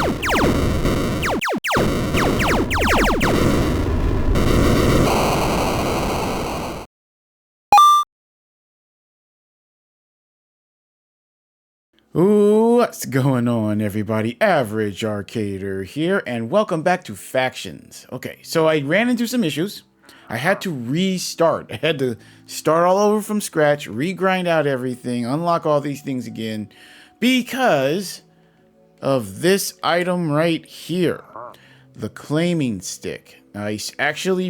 What's going on, everybody? Average Arcader here, and welcome back to Factions. Okay, so I ran into some issues. I had to restart. I had to start all over from scratch, regrind out everything, unlock all these things again, because of this item right here, the claiming stick. I actually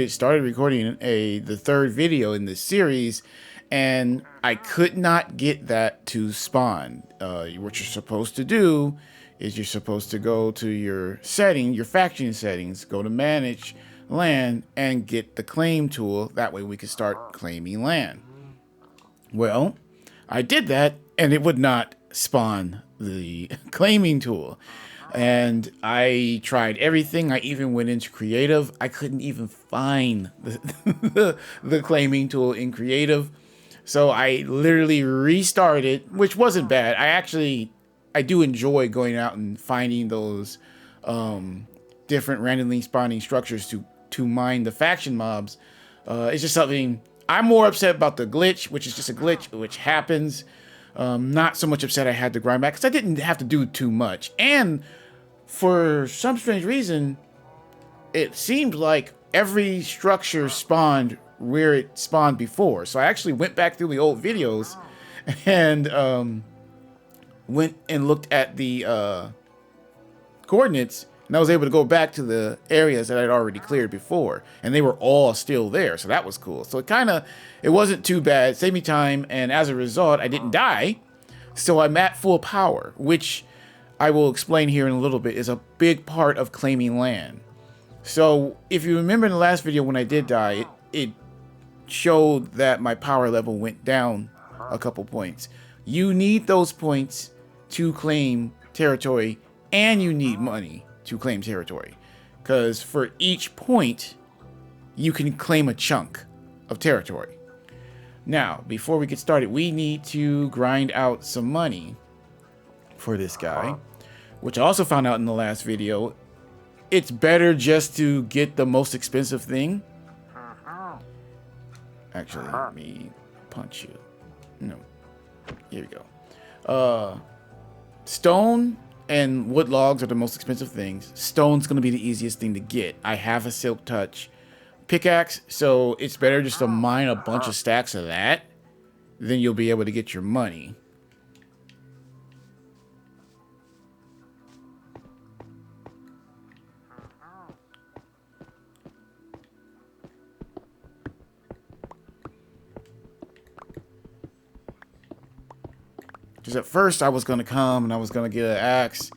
started recording the third video in this series, and I could not get that to spawn. What you're supposed to do is you're supposed to go to your faction settings, go to manage land, and get the claim tool. That way we can start claiming land. Well, I did that, and it would not spawn the claiming tool. And I tried everything. I even went into creative. I couldn't even find the claiming tool in creative. So I literally restarted, which wasn't bad. I do enjoy going out and finding those different randomly spawning structures to mine the faction mobs. It's just something I'm more upset about the glitch, which is just a glitch, which happens. Not so much upset I had to grind back because I didn't have to do too much. And for some strange reason, it seemed like every structure spawned where it spawned before. So I actually went back through the old videos and went and looked at the coordinates, and I was able to go back to the areas that I'd already cleared before, and they were all still there. So that was cool. So it wasn't too bad. It saved me time, and as a result, I didn't die. So I'm at full power, which I will explain here in a little bit is a big part of claiming land. So if you remember in the last video when I did die, it showed that my power level went down a couple points. You need those points to claim territory, and you need money to claim territory, because for each point you can claim a chunk of territory. Now, before we get started, we need to grind out some money for this guy, which I also found out in the last video. It's better just to get the most expensive thing. Actually, let me punch you. No. Here we go. Stone and wood logs are the most expensive things. Stone's going to be the easiest thing to get. I have a silk touch pickaxe, so it's better just to mine a bunch of stacks of that. Then you'll be able to get your money. Because at first I was going to come and I was going to get an axe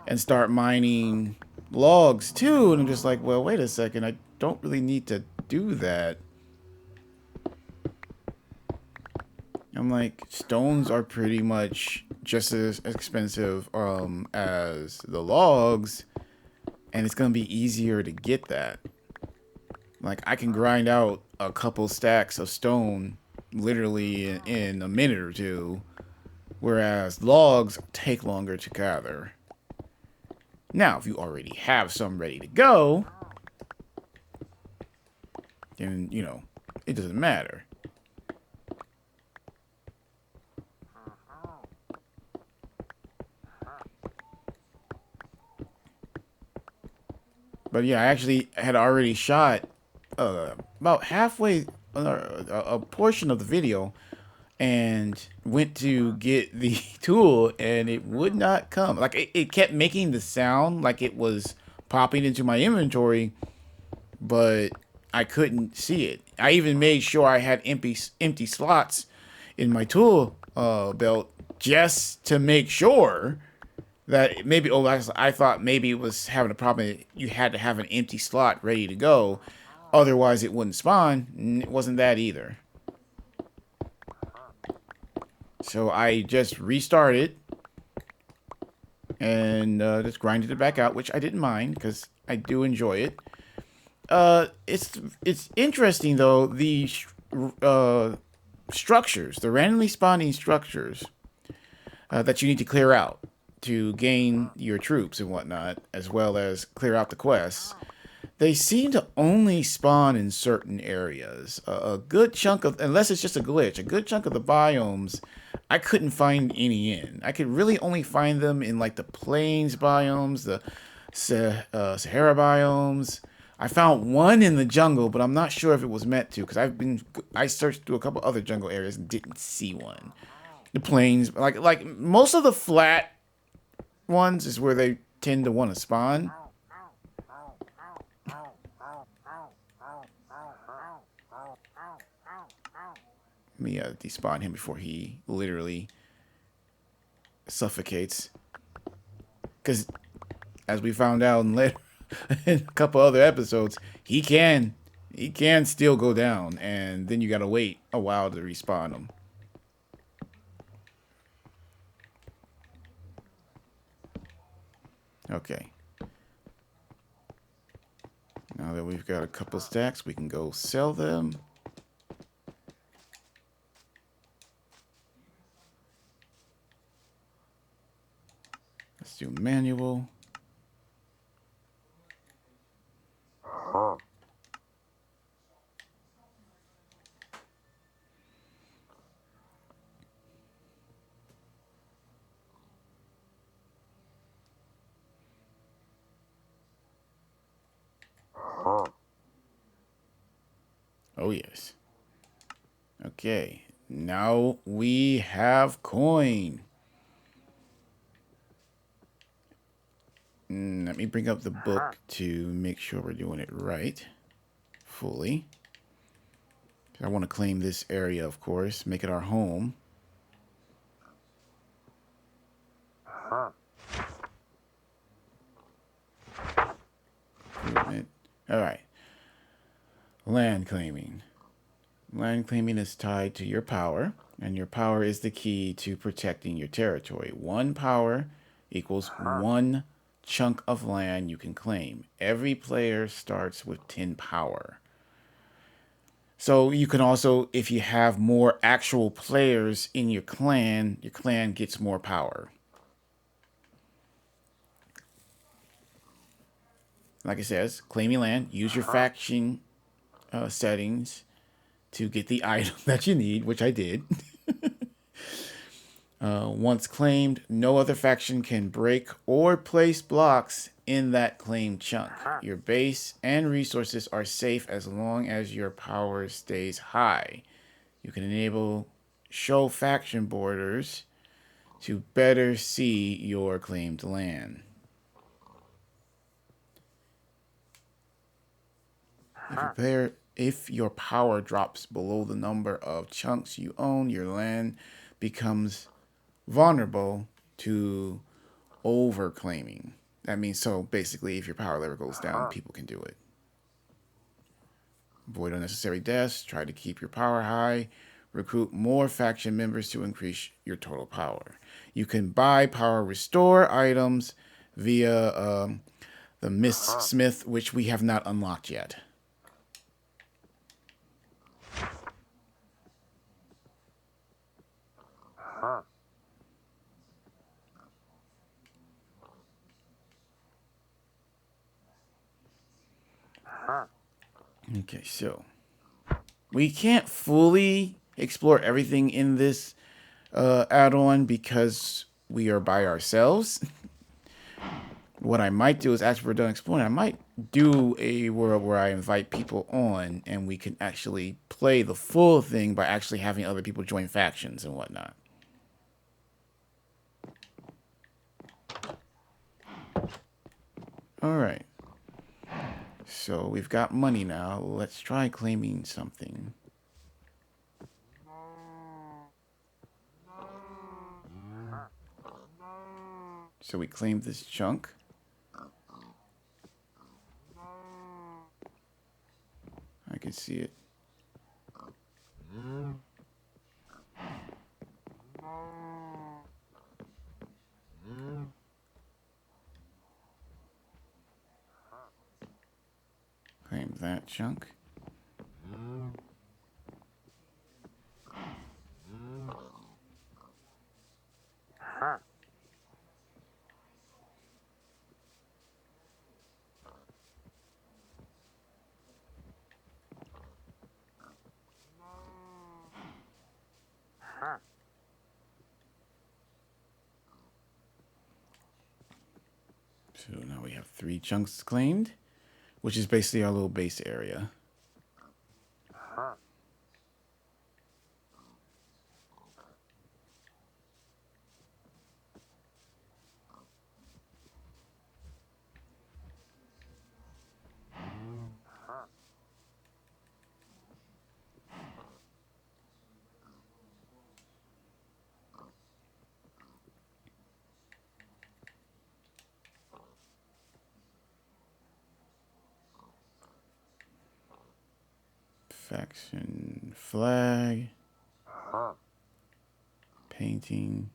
and start mining logs too. And I'm just like, well, wait a second. I don't really need to do that. I'm like, stones are pretty much just as expensive as the logs. And it's going to be easier to get that. Like, I can grind out a couple stacks of stone literally in a minute or two. Whereas logs take longer to gather. Now, if you already have some ready to go, then, it doesn't matter. But yeah, I actually had already shot about halfway, a portion of the video, and went to get the tool, and it would not come. Like, it kept making the sound like it was popping into my inventory, but I couldn't see it. I even made sure I had empty slots in my tool belt just to make sure that maybe, I thought maybe it was having a problem. You had to have an empty slot ready to go. Otherwise, it wouldn't spawn. It wasn't that either. So I just restarted and just grinded it back out, which I didn't mind because I do enjoy it. It's interesting though, the structures, the randomly spawning structures that you need to clear out. to gain your troops and whatnot, as well as clear out the quests, they seem to only spawn in certain areas. A good chunk of, unless it's just a glitch, a good chunk of the biomes, I couldn't find any in. I could really only find them in like the plains biomes, the Sahara biomes. I found one in the jungle, but I'm not sure if it was meant to because I searched through a couple other jungle areas and didn't see one. The plains, like most of the flat ones, is where they tend to want to spawn. Let me despawn him before he literally suffocates. Because as we found out in later in a couple other episodes, he can still go down, and then you gotta wait a while to respawn him. Okay. Now that we've got a couple stacks, we can go sell them. Let's do manual. Oh, yes. Okay. Now we have coin. Let me bring up the book to make sure we're doing it right. Fully. I want to claim this area, of course. Make it our home. Improvement. All right. Land claiming. Land claiming is tied to your power, and your power is the key to protecting your territory. 1 power equals 1 chunk of land you can claim. Every player starts with 10 power. So you can also, if you have more actual players in your clan gets more power. Like it says, claiming land, use your faction settings to get the item that you need, which I did. Once claimed, no other faction can break or place blocks in that claimed chunk. Your base and resources are safe as long as your power stays high. You can enable show faction borders to better see your claimed land. If your power drops below the number of chunks you own, your land becomes vulnerable to overclaiming. That means, so basically, if your power level goes down, people can do it. Avoid unnecessary deaths. Try to keep your power high. Recruit more faction members to increase your total power. You can buy power restore items via the Mist Smith, which we have not unlocked yet. Okay, so we can't fully explore everything in this add-on because we are by ourselves. What I might do is, after we're done exploring, I might do a world where I invite people on and we can actually play the full thing by actually having other people join factions and whatnot. All right. So we've got money now. Let's try claiming something. So we claimed this chunk. I can see it. Claim that chunk. So now we have 3 chunks claimed, which is basically our little base area. Faction flag. Painting.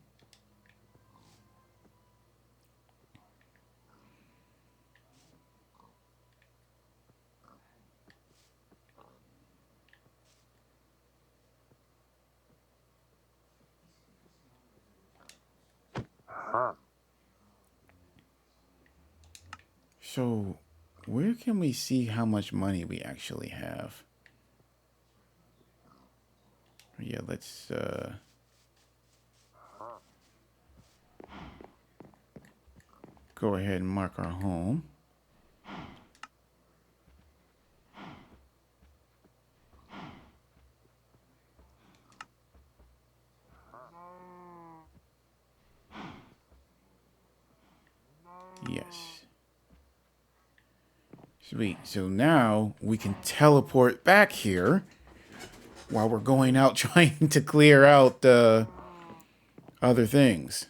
So, where can we see how much money we actually have? Yeah, let's go ahead and mark our home. Yes. Sweet. So now we can teleport back here while we're going out trying to clear out other things.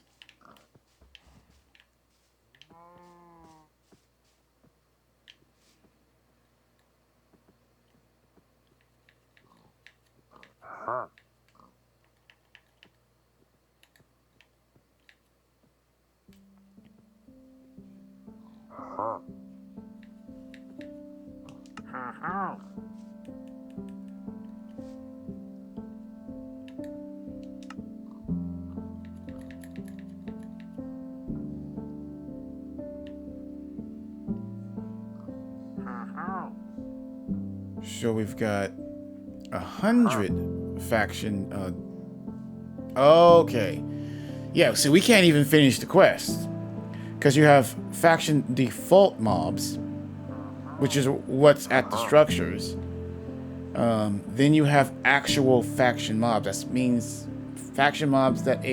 So we've got 100 faction. Okay. Yeah, so we can't even finish the quest. Because you have faction default mobs, which is what's at the structures. Then you have actual faction mobs. That means faction mobs that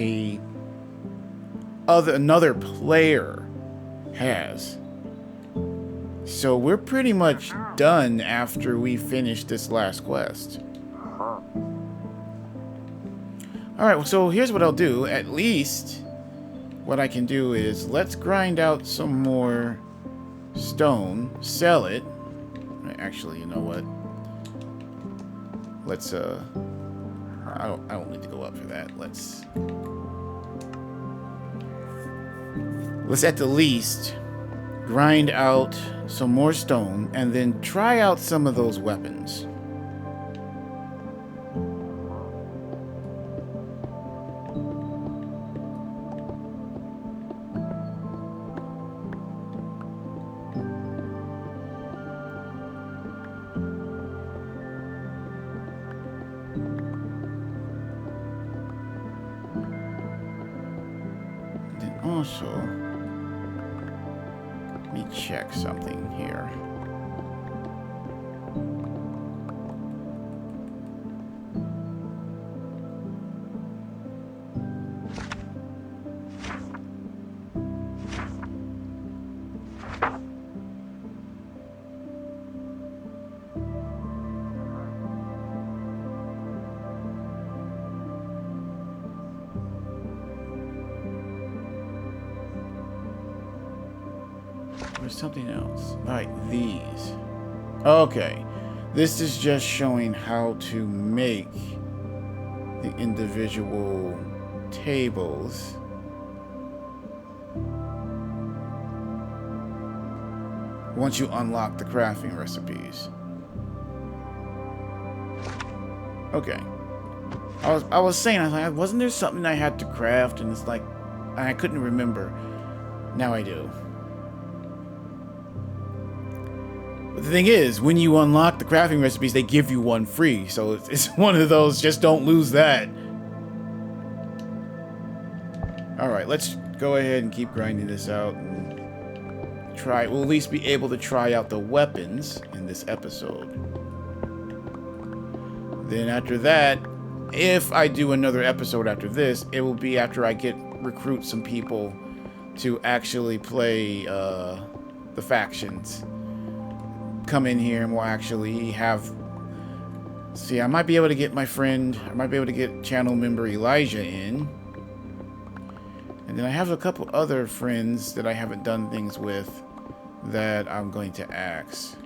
another player has. So we're pretty much done after we finish this last quest. Alright, so here's what I'll do. At least what I can do is let's grind out some more stone, sell it. Actually, you know what? Let's I don't need to go up for that. Let's at the least grind out some more stone and then try out some of those weapons. Then also, let me check something here. There's something else. Alright, these. Okay. This is just showing how to make the individual tables. Once you unlock the crafting recipes. Okay. I was saying, I was like, wasn't there something I had to craft? And it's like, I couldn't remember. Now I do. But the thing is, when you unlock the crafting recipes, they give you one free. So it's one of those, just don't lose that. Alright, let's go ahead and keep grinding this out. And try, we'll at least be able to try out the weapons in this episode. Then after that, if I do another episode after this, it will be after I recruit some people to actually play the factions. Come in here and we'll actually have... See, I might be able to get my friend, I might be able to get channel member Elijah in. And then I have a couple other friends that I haven't done things with that I'm going to ask.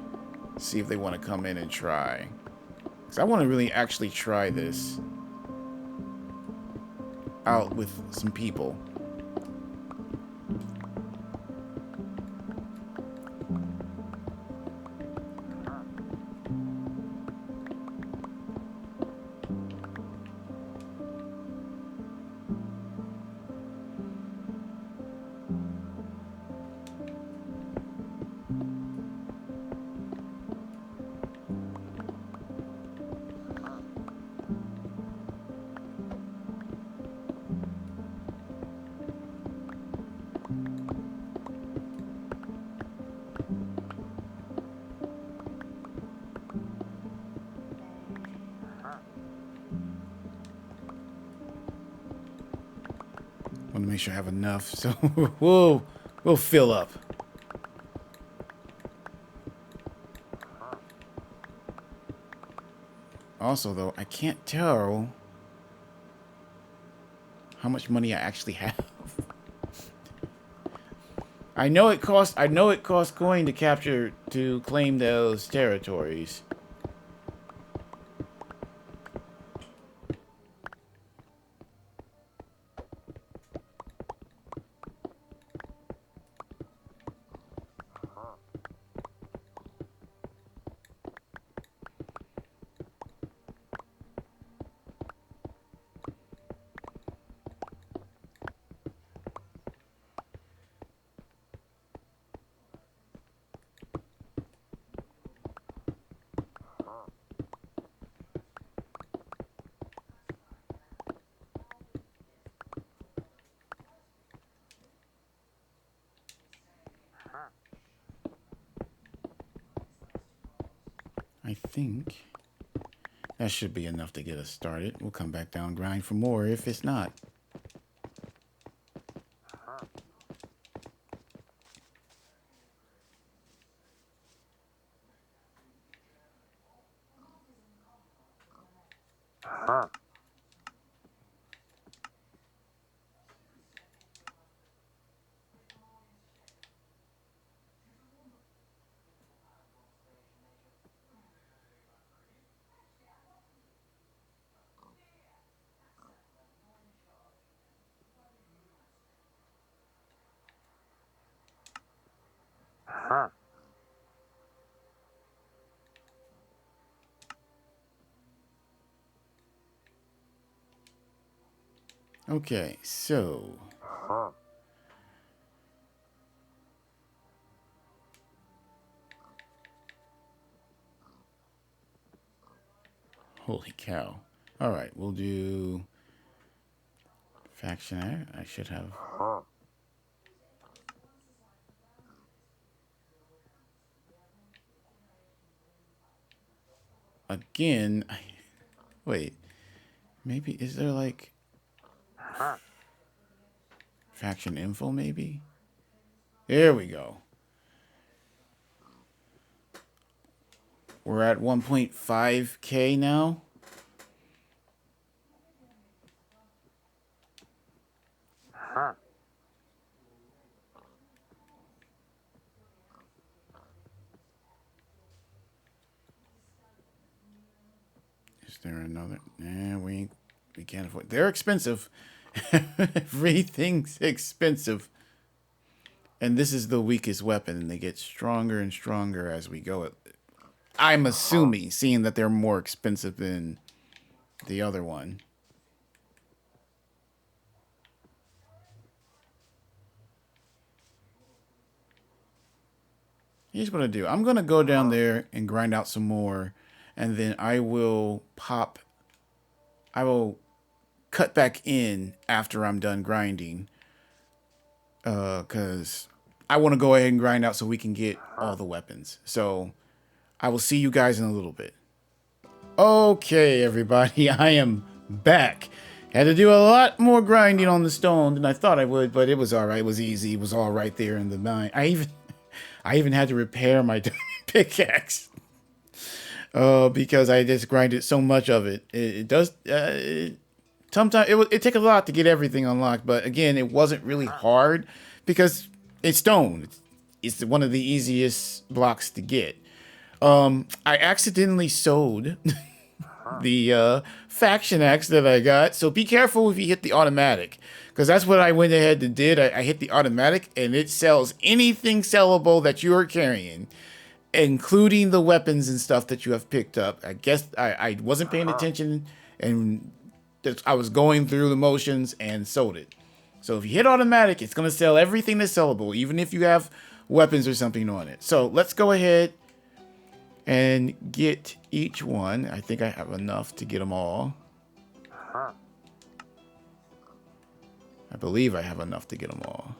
See if they want to come in and try. Because I want to really actually try this out with some people. Want to make sure I have enough, so we'll fill up. Also, though, I can't tell how much money I actually have. I know it costs coin to claim those territories. I think that should be enough to get us started. We'll come back down, grind for more if it's not. Okay, so holy cow. All right, we'll do faction. I should have. Again, wait. Maybe is there like faction info maybe? There we go. We're at 1.5K now. Is there another? Nah, we can't afford. They're expensive. Everything's expensive. And this is the weakest weapon, and they get stronger and stronger as we go. I'm assuming, seeing that they're more expensive than the other one. Here's what I do. I'm going to go down there and grind out some more, and then I will cut back in after I'm done grinding. Because I want to go ahead and grind out so we can get all the weapons. So I will see you guys in a little bit. Okay, everybody, I am back. Had to do a lot more grinding on the stone than I thought I would, but it was all right. It was easy. It was all right there in the mine. I even had to repair my pickaxe because I just grinded so much of it. It does. Sometimes it takes a lot to get everything unlocked, but again, it wasn't really hard because it's stone. It's one of the easiest blocks to get. I accidentally sold the faction axe that I got, so be careful if you hit the automatic, because that's what I went ahead and did. I hit the automatic, and it sells anything sellable that you are carrying, including the weapons and stuff that you have picked up. I guess I wasn't paying attention, and I was going through the motions and sold it. So if you hit automatic, it's going to sell everything that's sellable, even if you have weapons or something on it. So let's go ahead and get each one. I think I have enough to get them all. I believe I have enough to get them all.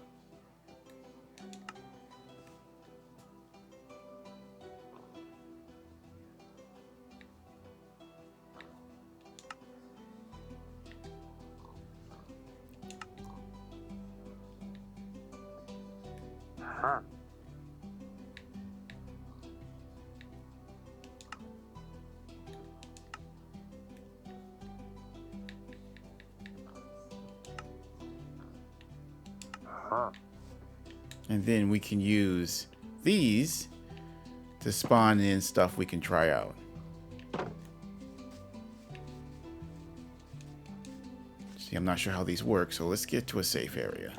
And then we can use these to spawn in stuff we can try out. See, I'm not sure how these work, so let's get to a safe area.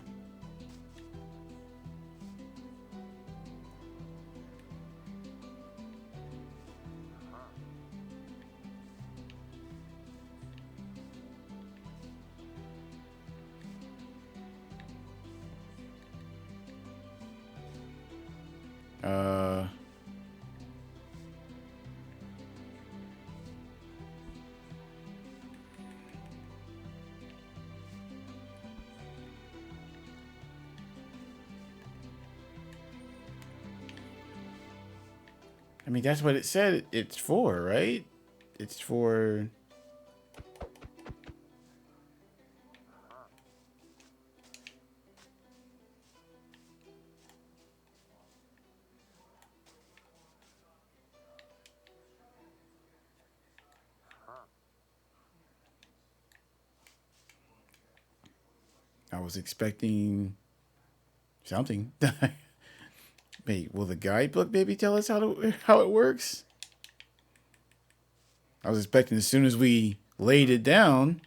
I mean, that's what it said it's for, right? It's for... I was expecting something. Wait, will the guidebook maybe tell us how it works? I was expecting as soon as we laid it down.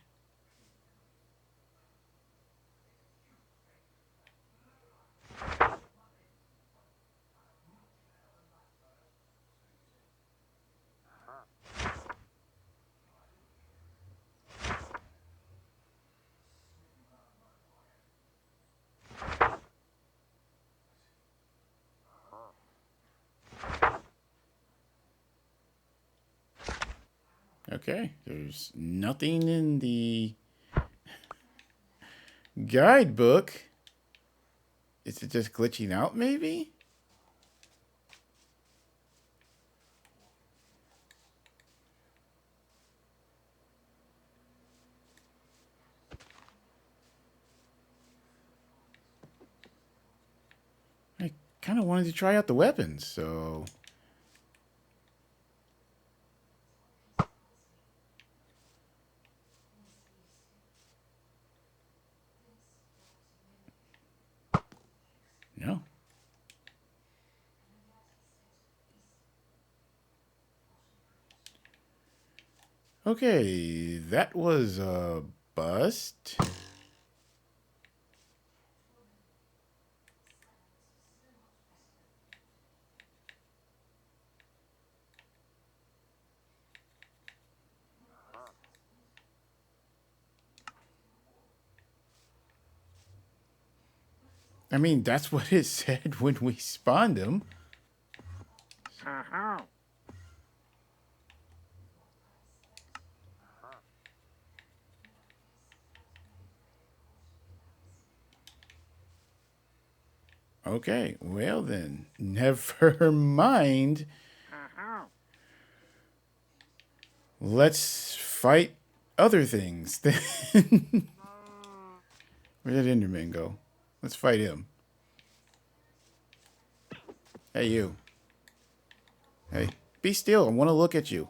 Okay, there's nothing in the guidebook. Is it just glitching out, maybe? I kind of wanted to try out the weapons, so... No. Okay, that was a bust. I mean, that's what it said when we spawned him. Okay, well then, never mind. Let's fight other things. Where did Enderman go? Let's fight him. Hey, you. Hey, be still. I want to look at you.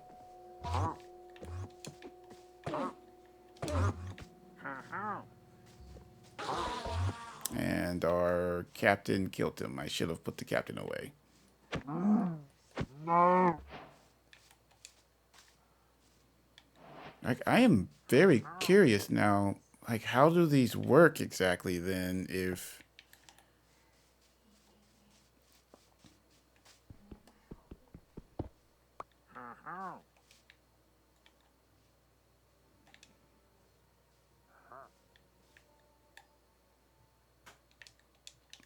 And our captain killed him. I should have put the captain away. I am very curious now. Like, how do these work exactly then if...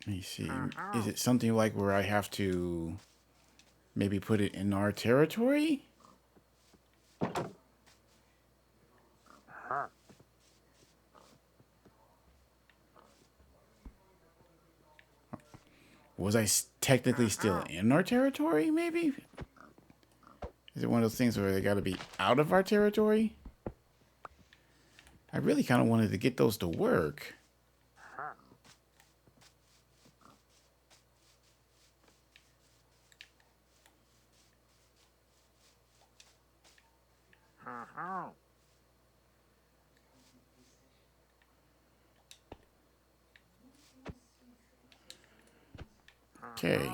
Let me see. Is it something like where I have to maybe put it in our territory? Was I technically still in our territory, maybe? Is it one of those things where they got to be out of our territory? I really kind of wanted to get those to work. Okay.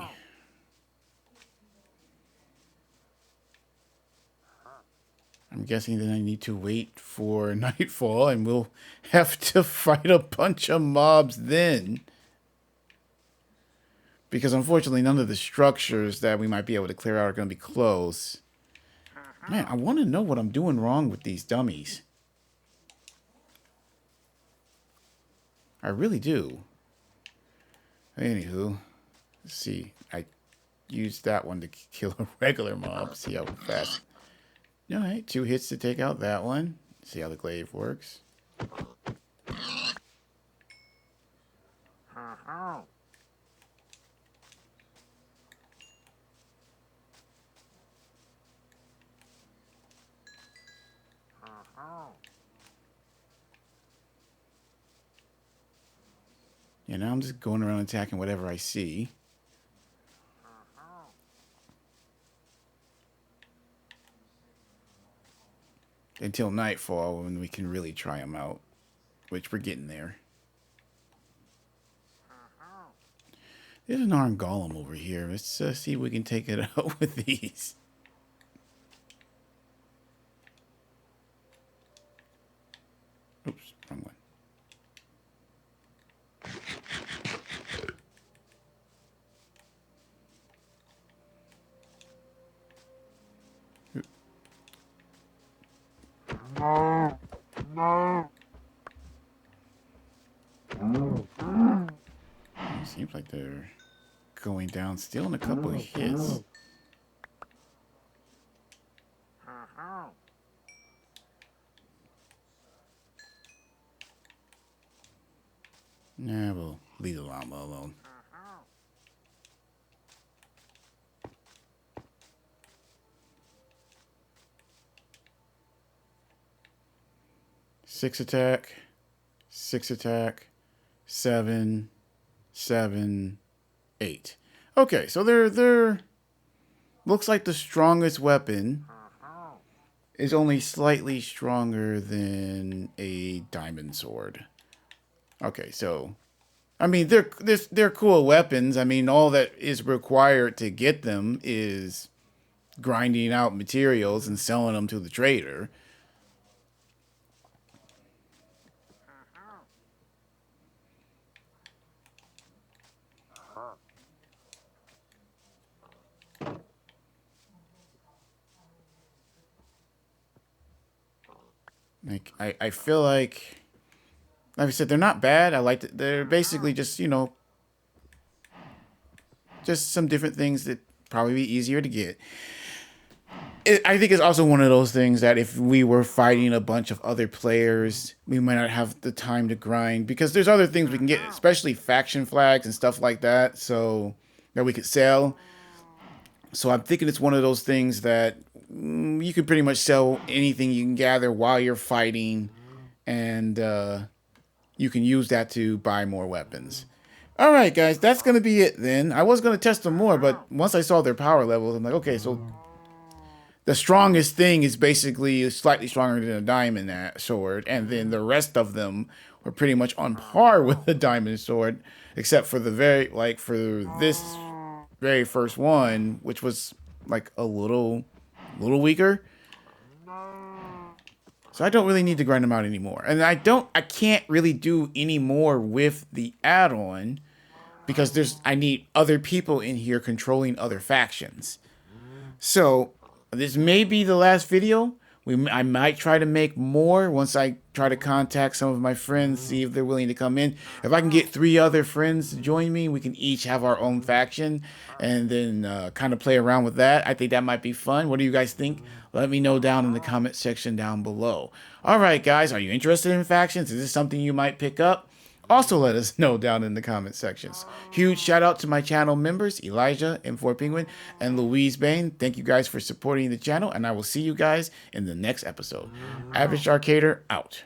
I'm guessing that I need to wait for nightfall and we'll have to fight a bunch of mobs then. Because unfortunately, none of the structures that we might be able to clear out are going to be close. Man, I want to know what I'm doing wrong with these dummies. I really do. Anywho, let's see. I used that one to kill a regular mob. See how fast. Alright, 2 hits to take out that one. See how the glaive works. Yeah, now I'm just going around attacking whatever I see. Until nightfall, when we can really try them out. Which we're getting there. There's an armed golem over here. Let's see if we can take it out with these. Oops, wrong one. No. It seems like they're going down still in a couple of hits. Nah, we'll leave the llama alone. Six attack, 7, 7, 8. Okay, so they're looks like the strongest weapon is only slightly stronger than a diamond sword. Okay, so I mean they're cool weapons. I mean all that is required to get them is grinding out materials and selling them to the trader. Like I feel like I said, they're not bad. I like it. They're basically just, you know, just some different things that probably be easier to get. I think it's also one of those things that if we were fighting a bunch of other players, we might not have the time to grind because there's other things we can get, especially faction flags and stuff like that, so that we could sell. So I'm thinking it's one of those things that you can pretty much sell anything you can gather while you're fighting, and you can use that to buy more weapons. All right, guys, that's going to be it then. I was going to test them more, but once I saw their power levels, I'm like, okay, so the strongest thing is basically slightly stronger than a diamond sword, and then the rest of them were pretty much on par with the diamond sword, except for the for this very first one, which was like a little weaker. So I don't really need to grind them out anymore, and I can't really do any more with the add-on because I need other people in here controlling other factions. So this may be the last video. I might try to make more once I try to contact some of my friends, see if they're willing to come in. If I can get 3 other friends to join me, we can each have our own faction and then kind of play around with that. I think that might be fun. What do you guys think? Let me know down in the comment section down below. All right, guys, are you interested in factions? Is this something you might pick up? Also, let us know down in the comment sections. Huge shout out to my channel members, Elijah, M4 Penguin, and Louise Bain. Thank you guys for supporting the channel, and I will see you guys in the next episode. Average Arcader out.